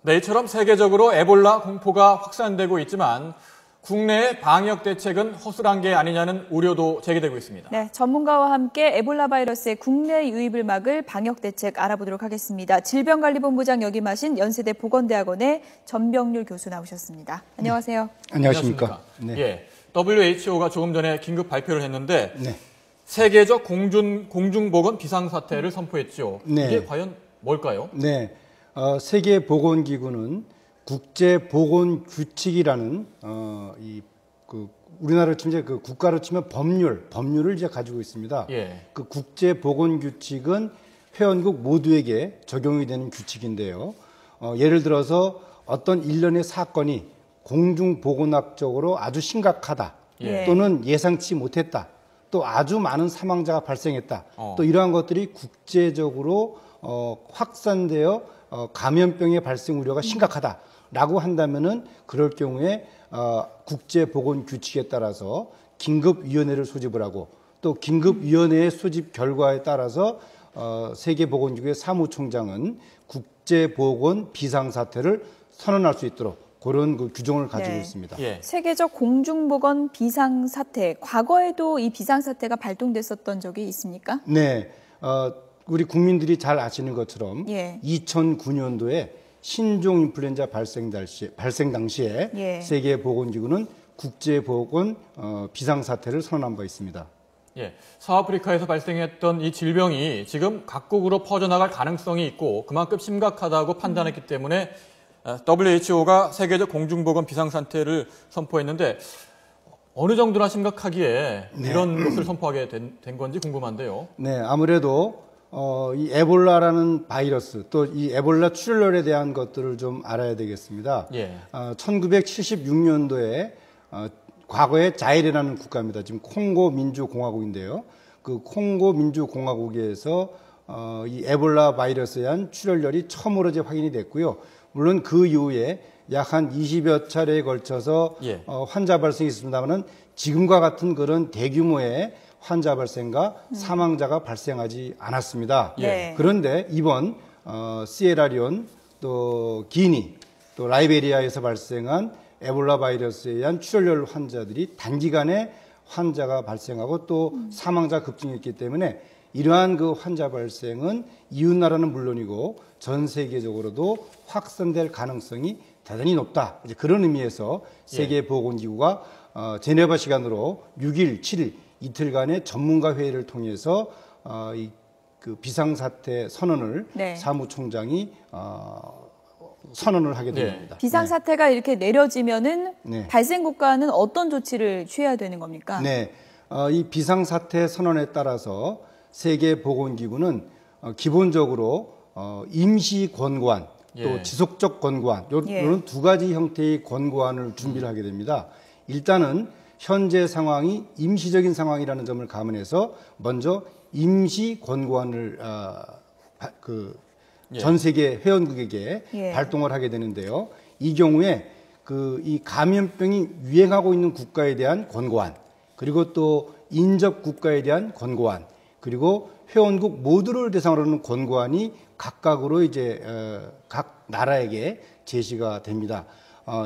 네, 이처럼 세계적으로 에볼라 공포가 확산되고 있지만 국내의 방역 대책은 허술한 게 아니냐는 우려도 제기되고 있습니다. 네, 전문가와 함께 에볼라 바이러스의 국내 유입을 막을 방역 대책 알아보도록 하겠습니다. 질병관리본부장 역임하신 연세대 보건대학원의 전병률 교수 나오셨습니다. 안녕하세요. 안녕하십니까. 네. 예, WHO가 조금 전에 긴급 발표를 했는데 네. 세계적 공중보건 비상사태를 선포했죠. 네. 이게 과연 뭘까요? 네, 세계보건기구는 국제보건규칙이라는 우리나라로 치면 그 국가로 치면 법률을 이제 가지고 있습니다. 예. 그 국제보건규칙은 회원국 모두에게 적용이 되는 규칙인데요. 예를 들어서 어떤 일련의 사건이 공중보건학적으로 아주 심각하다, 예. 또는 예상치 못했다, 또 아주 많은 사망자가 발생했다, 또 이러한 것들이 국제적으로 확산되어 감염병의 발생 우려가 심각하다라고 한다면은 그럴 경우에 국제보건규칙에 따라서 긴급위원회를 소집을 하고, 또 긴급위원회의 소집 결과에 따라서 세계보건기구의 사무총장은 국제보건 비상사태를 선언할 수 있도록 그런 그 규정을 가지고 네. 있습니다. 예. 세계적 공중보건 비상사태, 과거에도 이 비상사태가 발동됐었던 적이 있습니까? 네, 우리 국민들이 잘 아시는 것처럼 예. 2009년도에 신종 인플루엔자 발생 당시에 예. 세계보건기구는 국제보건 비상사태를 선언한 바 있습니다. 예, 서아프리카에서 발생했던 이 질병이 지금 각국으로 퍼져나갈 가능성이 있고 그만큼 심각하다고 판단했기 때문에 WHO가 세계적 공중보건 비상사태를 선포했는데 어느 정도나 심각하기에 이런 것을 선포하게 된 건지 궁금한데요. 네, 아무래도 이 에볼라라는 바이러스, 또 이 에볼라 출혈에 대한 것들을 좀 알아야 되겠습니다. 예. 1976년도에 과거에 자이레라는 국가입니다. 지금 콩고 민주공화국인데요. 그 콩고 민주공화국에서 이 에볼라 바이러스에 의한 출혈열이 처음으로 이제 확인이 됐고요. 물론 그 이후에 약 한 20여 차례에 걸쳐서 예. 환자 발생이 있습니다만은 지금과 같은 그런 대규모의 환자 발생과 사망자가 발생하지 않았습니다. 예. 그런데 이번 시에라리온, 또 기니, 또 라이베리아에서 발생한 에볼라 바이러스에 의한 출혈열 환자들이 단기간에 환자가 발생하고 또 사망자 급증했기 때문에 이러한 그 환자 발생은 이웃나라는 물론이고 전 세계적으로도 확산될 가능성이 대단히 높다. 이제 그런 의미에서 세계보건기구가 제네바 시간으로 6일, 7일 이틀간의 전문가 회의를 통해서 그 비상사태 선언을 네. 사무총장이 선언을 하게 된 겁니다. 비상사태가 이렇게 내려지면은 네. 발생 국가는 어떤 조치를 취해야 되는 겁니까? 네, 이 비상사태 선언에 따라서 세계보건기구는 기본적으로 임시 권고안, 또 지속적 권고안, 이런 두 가지 형태의 권고안을 준비를 하게 됩니다. 일단은 현재 상황이 임시적인 상황이라는 점을 감안해서 먼저 임시 권고안을 전 세계 회원국에게 발동을 하게 되는데요. 이 경우에 이 감염병이 유행하고 있는 국가에 대한 권고안, 그리고 또 인접 국가에 대한 권고안, 그리고 회원국 모두를 대상으로 하는 권고안이 각각으로 이제 각 나라에게 제시가 됩니다.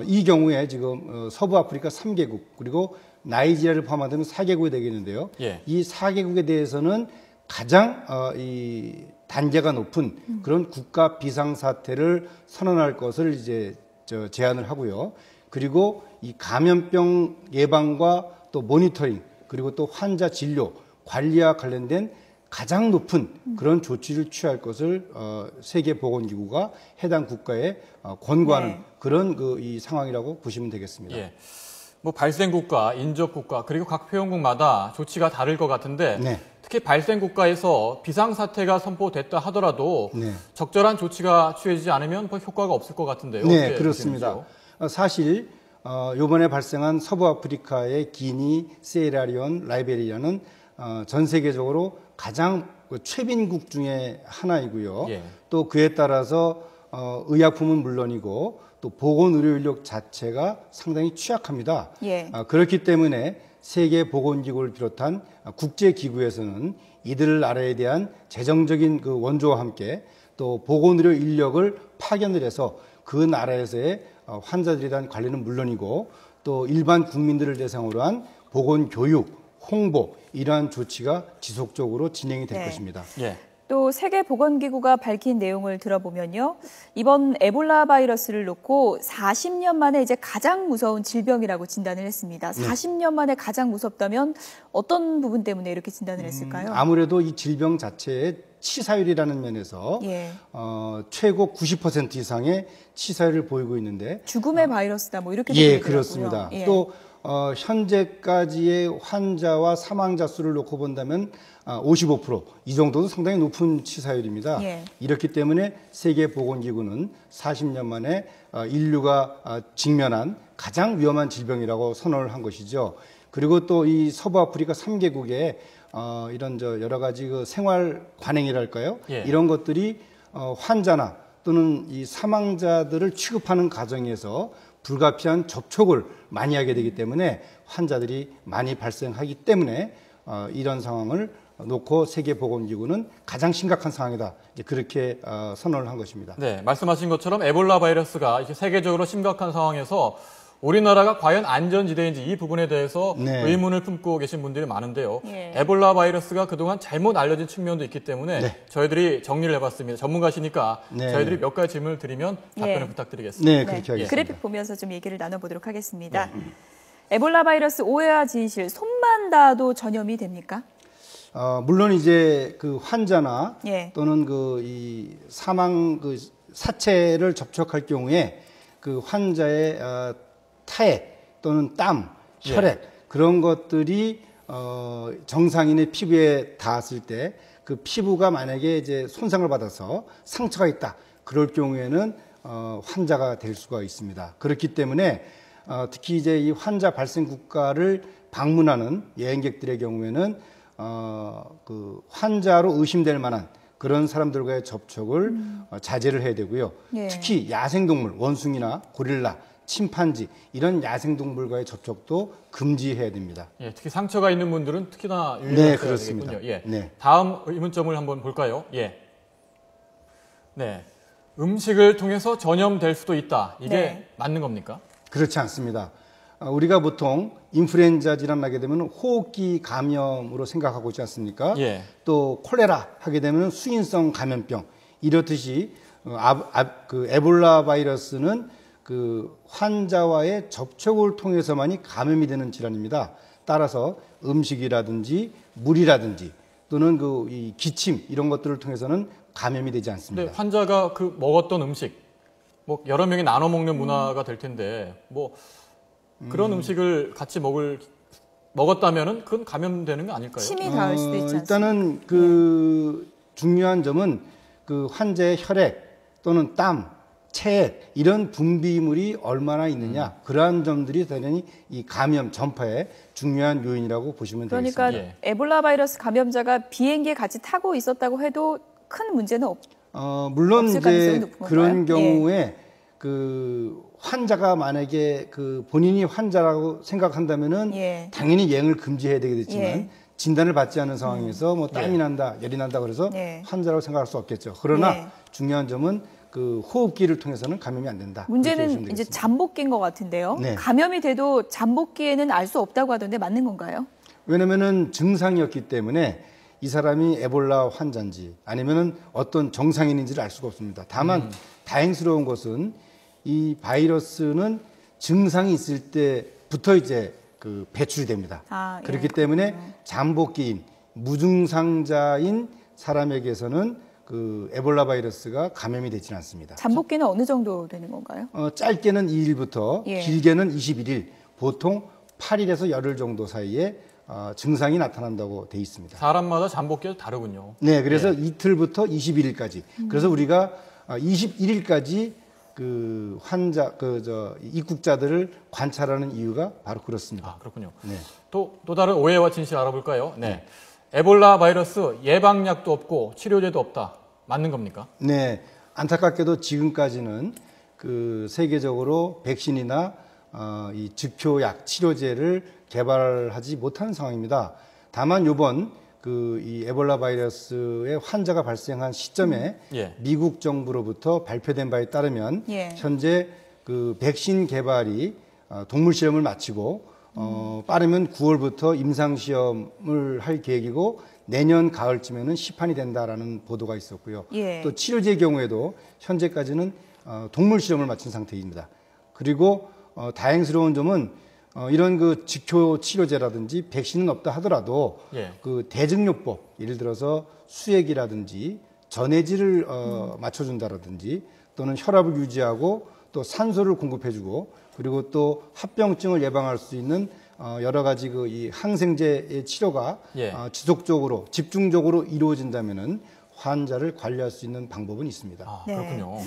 이 경우에 지금 서부 아프리카 3개국, 그리고 나이지리아를 포함하면 4개국이 되겠는데요. 이 4개국에 대해서는 가장 이 단계가 높은 그런 국가 비상사태를 선언할 것을 이제 제안을 하고요. 그리고 이 감염병 예방과 또 모니터링, 그리고 또 환자 진료, 관리와 관련된 가장 높은 그런 조치를 취할 것을 세계보건기구가 해당 국가에 권고하는 그런 이 상황이라고 보시면 되겠습니다. 예. 뭐 발생 국가, 인접 국가, 그리고 각 회원국마다 조치가 다를 것 같은데 특히 발생 국가에서 비상사태가 선포됐다 하더라도 적절한 조치가 취해지지 않으면 효과가 없을 것 같은데요. 네, 그렇습니다. 사실 이번에 발생한 서부 아프리카의 기니, 시에라리온, 라이베리아는 전 세계적으로 가장 최빈국 중에 하나이고요. 또 그에 따라서 의약품은 물론이고 또 보건의료 인력 자체가 상당히 취약합니다. 그렇기 때문에 세계보건기구를 비롯한 국제기구에서는 이들 나라에 대한 재정적인 그 원조와 함께 또 보건의료 인력을 파견을 해서 그 나라에서의 환자들에 대한 관리는 물론이고 또 일반 국민들을 대상으로 한 보건 교육, 홍보 이러한 조치가 지속적으로 진행이 될 것입니다. 예. 또 세계보건기구가 밝힌 내용을 들어보면요. 이번 에볼라 바이러스를 놓고 40년 만에 이제 가장 무서운 질병이라고 진단을 했습니다. 40년 만에 가장 무섭다면 어떤 부분 때문에 이렇게 진단을 했을까요? 아무래도 이 질병 자체의 치사율이라는 면에서 예. 최고 90% 이상의 치사율을 보이고 있는데 죽음의 바이러스다 뭐 이렇게 예, 되더라고요. 그렇습니다. 예. 또 현재까지의 환자와 사망자 수를 놓고 본다면 55%, 이 정도도 상당히 높은 치사율입니다. 예. 이렇기 때문에 세계보건기구는 40년 만에 인류가 직면한 가장 위험한 질병이라고 선언을 한 것이죠. 그리고 또 이 서부 아프리카 3개국에 이런 여러 가지 그 생활 관행이랄까요? 예. 이런 것들이 환자나 또는 이 사망자들을 취급하는 과정에서 불가피한 접촉을 많이 하게 되기 때문에 환자들이 많이 발생하기 때문에 이런 상황을 놓고 세계보건기구는 가장 심각한 상황이다. 이제 그렇게 선언을 한 것입니다. 네, 말씀하신 것처럼 에볼라 바이러스가 이렇게 세계적으로 심각한 상황에서 우리나라가 과연 안전지대인지 이 부분에 대해서 네. 의문을 품고 계신 분들이 많은데요. 예. 에볼라 바이러스가 그동안 잘못 알려진 측면도 있기 때문에 네. 저희들이 정리를 해봤습니다. 전문가시니까 네. 저희들이 몇 가지 질문을 드리면 답변을 예. 부탁드리겠습니다. 네, 네, 그렇게 하겠습니다. 그래픽 보면서 좀 얘기를 나눠보도록 하겠습니다. 에볼라 바이러스 오해와 진실, 손만 닿아도 전염이 됩니까? 물론 이제 그 환자나 예. 또는 이 사망 그 사체를 접촉할 경우에 그 환자의 타액 또는 땀, 혈액 그런 것들이 정상인의 피부에 닿았을 때 그 피부가 만약에 이제 손상을 받아서 상처가 있다. 그럴 경우에는 환자가 될 수가 있습니다. 그렇기 때문에 특히 이제 이 환자 발생 국가를 방문하는 여행객들의 경우에는 그 환자로 의심될 만한 그런 사람들과의 접촉을 자제를 해야 되고요. 예. 특히 야생동물, 원숭이나 고릴라, 침판지 이런 야생동물과의 접촉도 금지해야 됩니다. 예, 특히 상처가 있는 분들은 특히나 네, 유의하셔야 그렇습니다. 되겠군요. 예. 네. 다음 의문점을 한번 볼까요? 예. 네. 음식을 통해서 전염될 수도 있다. 이게 네. 맞는 겁니까? 그렇지 않습니다. 우리가 보통 인플루엔자 질환 나게 되면 호흡기 감염으로 생각하고 있지 않습니까? 예. 또 콜레라 하게 되면 수인성 감염병 이렇듯이 그 에볼라 바이러스는 그 환자와의 접촉을 통해서만이 감염이 되는 질환입니다. 따라서 음식이라든지 물이라든지 또는 이 기침 이런 것들을 통해서는 감염이 되지 않습니다. 근데 환자가 그 먹었던 음식, 뭐 여러 명이 나눠 먹는 문화가 될 텐데 뭐 그런 음식을 같이 먹었다면은 그건 감염되는 거 아닐까요? 침이 닿을 수도 있지 않습니까? 일단은 그 중요한 점은 그 환자의 혈액 또는 땀, 체액 이런 분비물이 얼마나 있느냐 그러한 점들이 당연히 이 감염 전파의 중요한 요인이라고 보시면 그러니까 되겠습니다. 에볼라 바이러스 감염자가 비행기에 같이 타고 있었다고 해도 큰 문제는 물론 없을 가능성이 이제 높은 그런 건가요? 경우에 그 환자가 만약에 그 본인이 환자라고 생각한다면은 예. 당연히 여행을 금지해야 되겠지만 예. 진단을 받지 않은 상황에서 뭐 땀이 예. 난다, 열이 난다 그래서 예. 환자라고 생각할 수 없겠죠. 그러나 예. 중요한 점은 그 호흡기를 통해서는 감염이 안 된다. 그렇게 보시면 문제는 이제 되겠습니다. 잠복기인 것 같은데요. 네. 감염이 돼도 잠복기에는 알 수 없다고 하던데 맞는 건가요? 왜냐면은 증상이었기 때문에 이 사람이 에볼라 환자인지 아니면은 어떤 정상인인지를 알 수가 없습니다. 다만 다행스러운 것은 이 바이러스는 증상이 있을 때부터 이제 그 배출이 됩니다. 예. 그렇기 때문에 잠복기인 무증상자인 사람에게서는 그 에볼라 바이러스가 감염이 되지는 않습니다. 잠복기는 어느 정도 되는 건가요? 짧게는 2일부터 예. 길게는 21일, 보통 8일에서 열흘 정도 사이에 증상이 나타난다고 돼 있습니다. 사람마다 잠복기가 다르군요. 네, 그래서 이틀부터 21일까지. 그래서 우리가 21일까지 그 환자, 입국자들을 관찰하는 이유가 바로 그렇습니다. 아, 그렇군요. 네. 또 다른 오해와 진실 알아볼까요? 네. 에볼라 바이러스 예방약도 없고 치료제도 없다. 맞는 겁니까? 네, 안타깝게도 지금까지는 그 세계적으로 백신이나 이 즉표약, 치료제를 개발하지 못하는 상황입니다. 다만 이번 이 에볼라 바이러스의 환자가 발생한 시점에 예. 미국 정부로부터 발표된 바에 따르면 예. 현재 그 백신 개발이 동물 실험을 마치고 빠르면 9월부터 임상 시험을 할 계획이고 내년 가을쯤에는 시판이 된다라는 보도가 있었고요. 예. 또 치료제의 경우에도 현재까지는 동물 실험을 마친 상태입니다. 그리고 다행스러운 점은 이런 그 직효 치료제라든지 백신은 없다 하더라도 예. 그 대증요법, 예를 들어서 수액이라든지 전해질을 맞춰준다라든지 또는 혈압을 유지하고 또 산소를 공급해주고 그리고 또 합병증을 예방할 수 있는 여러 가지 이 항생제의 치료가 예. 지속적으로 집중적으로 이루어진다면은 환자를 관리할 수 있는 방법은 있습니다. 아, 네. 그렇군요.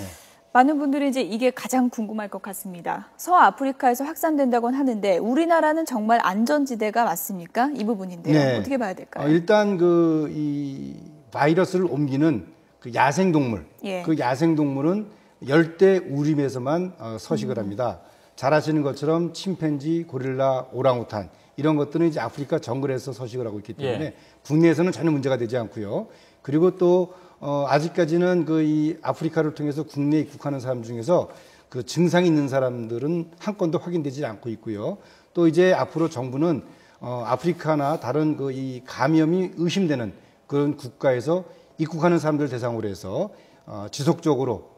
많은 분들이 이제 이게 가장 궁금할 것 같습니다. 서아프리카에서 확산된다고는 하는데 우리나라는 정말 안전지대가 맞습니까? 이 부분인데요. 네. 어떻게 봐야 될까요? 일단 이 바이러스를 옮기는 그 야생동물, 예. 그 야생동물은 열대 우림에서만 서식을 합니다. 잘 아시는 것처럼 침팬지, 고릴라, 오랑우탄 이런 것들은 이제 아프리카 정글에서 서식을 하고 있기 때문에 예. 국내에서는 전혀 문제가 되지 않고요. 그리고 또 아직까지는 이 아프리카를 통해서 국내에 입국하는 사람 중에서 그 증상이 있는 사람들은 한 건도 확인되지 않고 있고요. 또 이제 앞으로 정부는 아프리카나 다른 이 감염이 의심되는 그런 국가에서 입국하는 사람들 대상으로 해서 지속적으로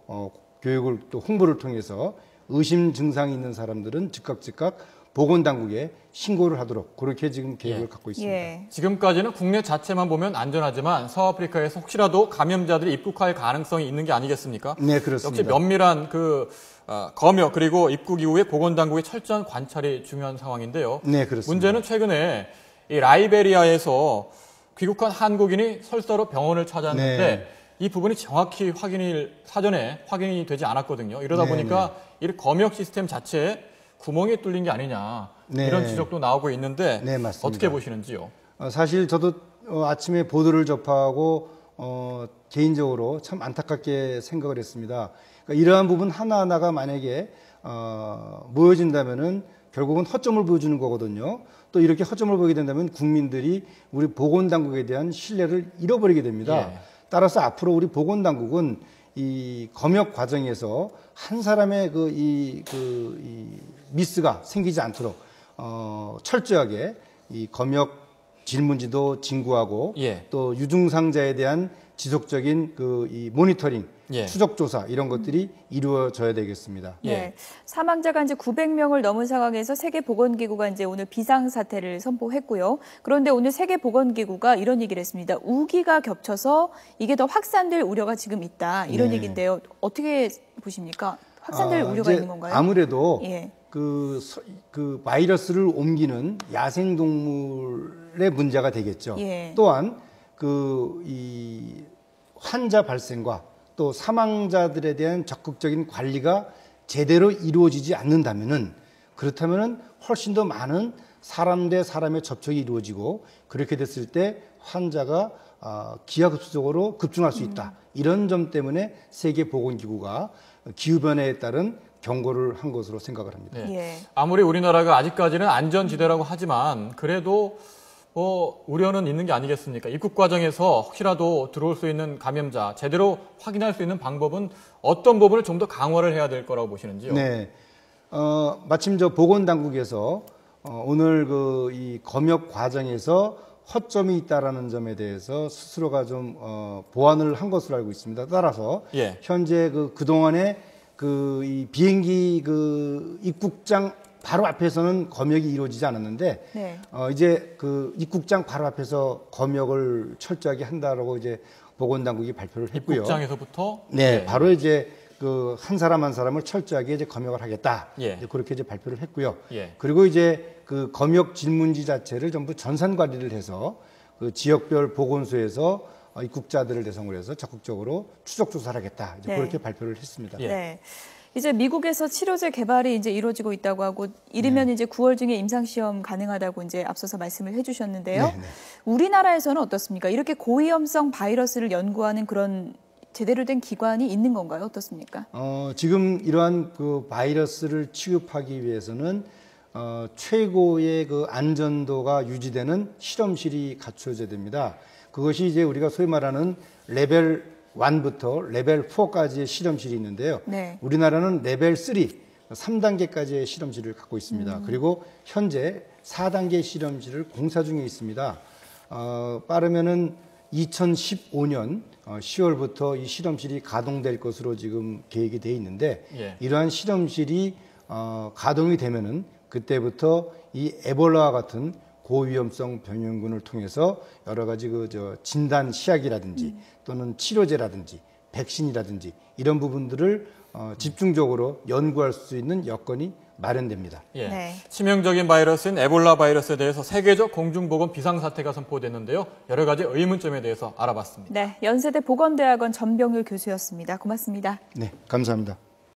교육을 또 홍보를 통해서 의심 증상이 있는 사람들은 즉각 보건당국에 신고를 하도록 그렇게 지금 계획을 예. 갖고 있습니다. 예. 지금까지는 국내 자체만 보면 안전하지만 서아프리카에서 혹시라도 감염자들이 입국할 가능성이 있는 게 아니겠습니까? 네, 그렇습니다. 역시 면밀한 검역 그리고 입국 이후에 보건당국의 철저한 관찰이 중요한 상황인데요. 네, 그렇습니다. 문제는 최근에 이 라이베리아에서 귀국한 한국인이 설사로 병원을 찾았는데 네. 이 부분이 정확히 사전에 확인이 되지 않았거든요. 이러다 네, 보니까 이 검역 시스템 자체에 구멍이 뚫린 게 아니냐 네. 이런 지적도 나오고 있는데 네, 맞습니다. 어떻게 보시는지요? 사실 저도 아침에 보도를 접하고 개인적으로 참 안타깝게 생각을 했습니다. 그러니까 이러한 부분 하나하나가 만약에 모여진다면은 결국은 허점을 보여주는 거거든요. 또 이렇게 허점을 보이게 된다면 국민들이 우리 보건당국에 대한 신뢰를 잃어버리게 됩니다. 예. 따라서 앞으로 우리 보건당국은 이 검역 과정에서 한 사람의 이 미스가 생기지 않도록 철저하게 이 검역 질문지도 진구하고 예. 또 유증상자에 대한 지속적인 이 모니터링, 예. 추적 조사 이런 것들이 이루어져야 되겠습니다. 예. 네. 사망자가 이제 900명을 넘은 상황에서 세계보건기구가 이제 오늘 비상사태를 선포했고요. 그런데 오늘 세계보건기구가 이런 얘기를 했습니다. 우기가 겹쳐서 이게 더 확산될 우려가 지금 있다. 이런 네. 얘기인데요. 어떻게 보십니까? 확산될 우려가 이제 있는 건가요? 아무래도 예. 그 바이러스를 옮기는 야생동물의 문제가 되겠죠. 예. 또한 이 환자 발생과 또 사망자들에 대한 적극적인 관리가 제대로 이루어지지 않는다면은 그렇다면은 훨씬 더 많은 사람 대 사람의 접촉이 이루어지고 그렇게 됐을 때 환자가 기하급수적으로 급증할 수 있다. 이런 점 때문에 세계보건기구가 기후변화에 따른 경고를 한 것으로 생각을 합니다. 네. 예. 아무리 우리나라가 아직까지는 안전지대라고 하지만 그래도 우려는 있는 게 아니겠습니까? 입국 과정에서 혹시라도 들어올 수 있는 감염자 제대로 확인할 수 있는 방법은 어떤 부분을 좀 더 강화를 해야 될 거라고 보시는지요? 네. 마침 보건당국에서 오늘 이 검역 과정에서 허점이 있다라는 점에 대해서 스스로가 좀 보완을 한 것으로 알고 있습니다. 따라서 예. 현재 그동안에 이 비행기 입국장 바로 앞에서는 검역이 이루어지지 않았는데 네. 이제 입국장 바로 앞에서 검역을 철저하게 한다라고 이제 보건당국이 발표를 했고요. 입국장에서부터 네, 바로 이제 한 사람 한 사람을 철저하게 이제 검역을 하겠다. 예. 이제 그렇게 이제 발표를 했고요. 예. 그리고 이제 검역 질문지 자체를 전부 전산 관리를 해서 지역별 보건소에서 입국자들을 대상으로 해서 적극적으로 추적 조사를 하겠다. 이제 네. 그렇게 발표를 했습니다. 예. 네. 이제 미국에서 치료제 개발이 이제 이루어지고 있다고 하고 이르면 이제 9월 중에 임상시험 가능하다고 이제 앞서서 말씀을 해주셨는데요. 네, 네. 우리나라에서는 어떻습니까? 이렇게 고위험성 바이러스를 연구하는 그런 제대로 된 기관이 있는 건가요? 어떻습니까? 지금 이러한 바이러스를 취급하기 위해서는 최고의 그 안전도가 유지되는 실험실이 갖춰져야 됩니다. 그것이 이제 우리가 소위 말하는 레벨 1부터 레벨 4까지의 실험실이 있는데요. 네. 우리나라는 레벨 3, 3단계까지의 실험실을 갖고 있습니다. 그리고 현재 4단계 실험실을 공사 중에 있습니다. 빠르면은 2015년 10월부터 이 실험실이 가동될 것으로 지금 계획이 돼 있는데 예. 이러한 실험실이 가동이 되면은 그때부터 이 에볼라와 같은 고위험성 병균을 통해서 여러 가지 진단 시약이라든지 또는 치료제라든지 백신이라든지 이런 부분들을 집중적으로 연구할 수 있는 여건이 마련됩니다. 예. 네. 치명적인 바이러스인 에볼라 바이러스에 대해서 세계적 공중보건 비상사태가 선포됐는데요. 여러 가지 의문점에 대해서 알아봤습니다. 네, 연세대 보건대학원 전병율 교수였습니다. 고맙습니다. 네, 감사합니다.